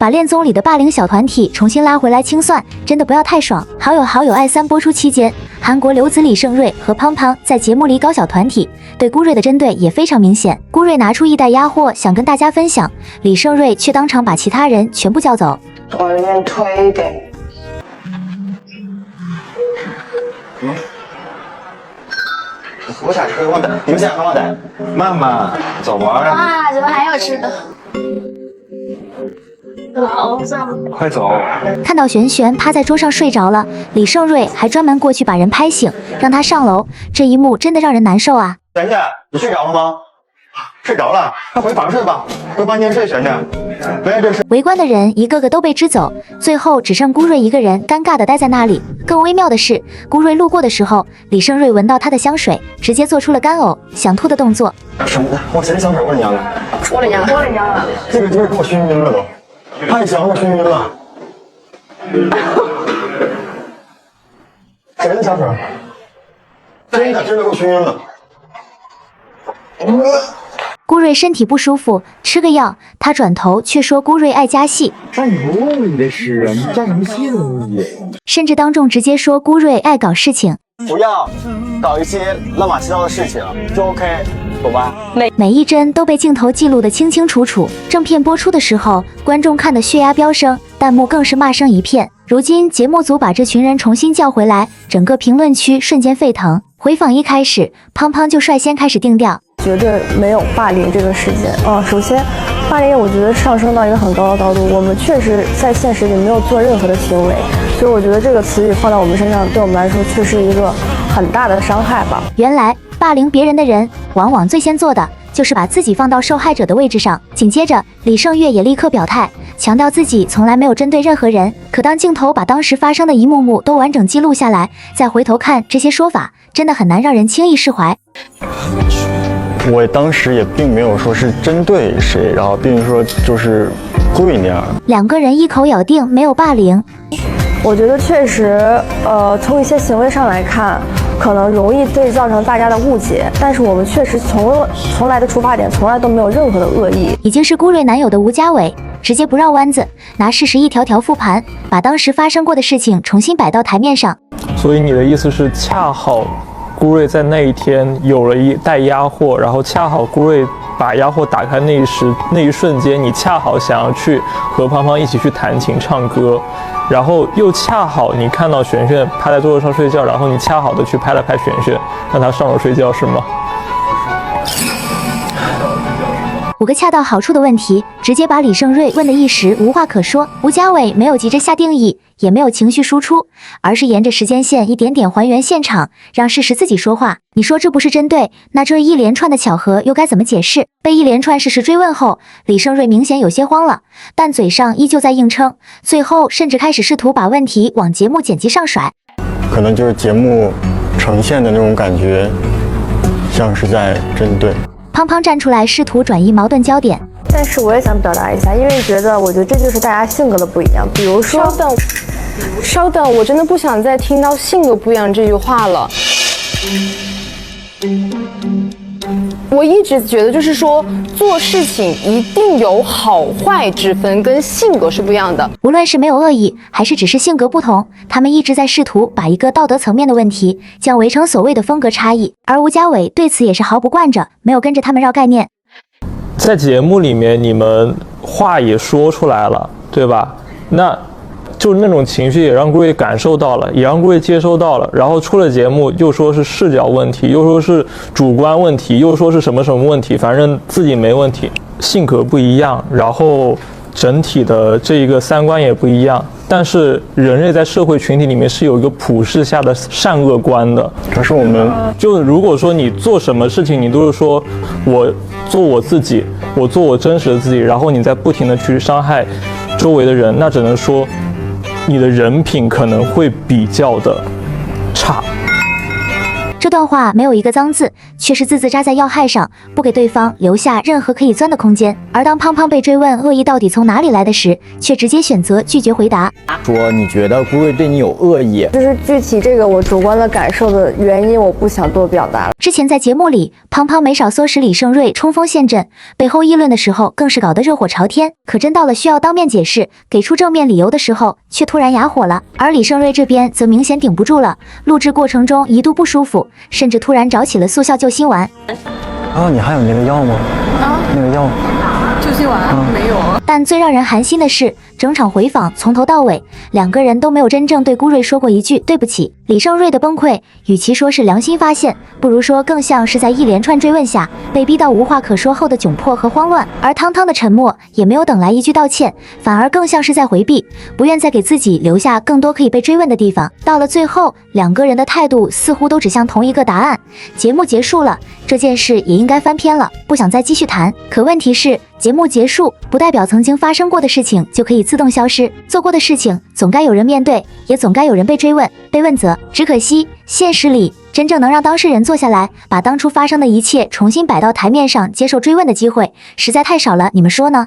把恋综里的霸凌小团体重新拉回来清算，真的不要太爽。好友爱3播出期间，韩国刘子李胜瑞和胖胖在节目里搞小团体，对孤瑞的针对也非常明显。孤瑞拿出1袋鸭货想跟大家分享，李胜瑞却当场把其他人全部叫走。往里面推一点。我想吃旺仔，你们想喝旺仔？慢慢走玩啊！怎么还有吃的？快走！看到璇璇趴在桌上睡着了，李胜瑞还专门过去把人拍醒，让他上楼。这一幕真的让人难受啊！璇璇，你睡着了吗？睡着了，快回房睡吧，回房间睡。璇璇，没这事。围观的人一个个都被支走，最后只剩孤瑞一个人尴尬的待在那里。更微妙的是，孤瑞路过的时候，李胜瑞闻到他的香水，直接做出了干呕、想吐的动作。什么？我谁的香水？我你娘的！我的娘！我的娘了！这个劲儿给我熏晕了都，太香了，熏晕了。谁的香水？真的给我熏晕了。孤瑞身体不舒服，吃个药。他转头却说孤瑞爱加戏。哎呦，你这是人占什么戏呢你？甚至当众直接说孤瑞爱搞事情。不要搞一些乱码七糟的事情，就 OK， 懂吧？每一帧都被镜头记录得清清楚楚。正片播出的时候，观众看得血压飙升，弹幕更是骂声一片。如今节目组把这群人重新叫回来，整个评论区瞬间沸腾。回访一开始，胖胖就率先开始定调。绝对没有霸凌这个事件首先，霸凌我觉得上升到一个很高的高度，我们确实在现实里没有做任何的行为，所以我觉得这个词语放在我们身上，对我们来说却是一个很大的伤害吧。原来霸凌别人的人，往往最先做的就是把自己放到受害者的位置上。紧接着，李胜月也立刻表态，强调自己从来没有针对任何人。可当镜头把当时发生的一幕幕都完整记录下来，再回头看这些说法，真的很难让人轻易释怀。我当时也并没有说是针对谁，然后并说就是故意那样。两个人一口咬定没有霸凌。我觉得确实，从一些行为上来看，可能容易对造成大家的误解，但是我们确实从来的出发点从来都没有任何的恶意。已经是孤瑞男友的吴家伟，直接不绕弯子，拿事实一条条复盘，把当时发生过的事情重新摆到台面上。所以你的意思是，恰好孤瑞在那一天有了一袋鸭货，然后恰好孤瑞把鸭货打开那一瞬间，你恰好想要去和胖胖一起去弹琴唱歌，然后又恰好你看到璇璇趴在桌子上睡觉，然后你恰好的去拍了拍璇璇，让她上楼睡觉，是吗5个恰到好处的问题，直接把李胜瑞问得一时无话可说。吴家伟没有急着下定义，也没有情绪输出，而是沿着时间线一点点还原现场，让事实自己说话。你说这不是针对，那这一连串的巧合又该怎么解释？被一连串事实追问后，李胜瑞明显有些慌了，但嘴上依旧在硬撑，最后甚至开始试图把问题往节目剪辑上甩。可能就是节目呈现的那种感觉，像是在针对。胖胖站出来试图转移矛盾焦点，但是我也想表达一下，因为我觉得这就是大家性格的不一样。比如说，稍等，我真的不想再听到性格不一样这句话了。我一直觉得就是说，做事情一定有好坏之分，跟性格是不一样的。无论是没有恶意，还是只是性格不同，他们一直在试图把一个道德层面的问题降维成所谓的风格差异。而吴家伟对此也是毫不惯着，没有跟着他们绕概念。在节目里面，你们话也说出来了，对吧？那就是那种情绪也让各位感受到了，也让各位接收到了，然后出了节目又说是视角问题，又说是主观问题，又说是什么什么问题，反正自己没问题，性格不一样，然后整体的这一个三观也不一样，但是人类在社会群体里面是有一个普世下的善恶观的。可是我们就如果说你做什么事情，你都是说我做我自己，我做我真实的自己，然后你在不停的去伤害周围的人，那只能说你的人品可能会比较的差。这段话没有一个脏字，却是字字扎在要害上，不给对方留下任何可以钻的空间。而当胖胖被追问恶意到底从哪里来的时，却直接选择拒绝回答。说你觉得顾瑞对你有恶意，就是具体这个我主观的感受的原因，我不想多表达了。之前在节目里，胖胖没少唆使李胜瑞冲锋陷阵，背后议论的时候更是搞得热火朝天。可真到了需要当面解释、给出正面理由的时候，却突然哑火了。而李胜瑞这边则明显顶不住了，录制过程中一度不舒服，甚至突然找起了速效救心丸。啊，你还有那个药吗？那个药。救心丸没有。但最让人寒心的是，整场回访从头到尾，两个人都没有真正对顾瑞说过一句对不起。李胜瑞的崩溃，与其说是良心发现，不如说更像是在一连串追问下被逼到无话可说后的窘迫和慌乱。而汤汤的沉默也没有等来一句道歉，反而更像是在回避，不愿再给自己留下更多可以被追问的地方。到了最后，两个人的态度似乎都指向同一个答案：节目结束了，这件事也应该翻篇了，不想再继续谈。可问题是，节目结束不代表曾经发生过的事情就可以自动消失，做过的事情总该有人面对，也总该有人被追问、被问责。只可惜现实里真正能让当事人坐下来，把当初发生的一切重新摆到台面上接受追问的机会实在太少了，你们说呢？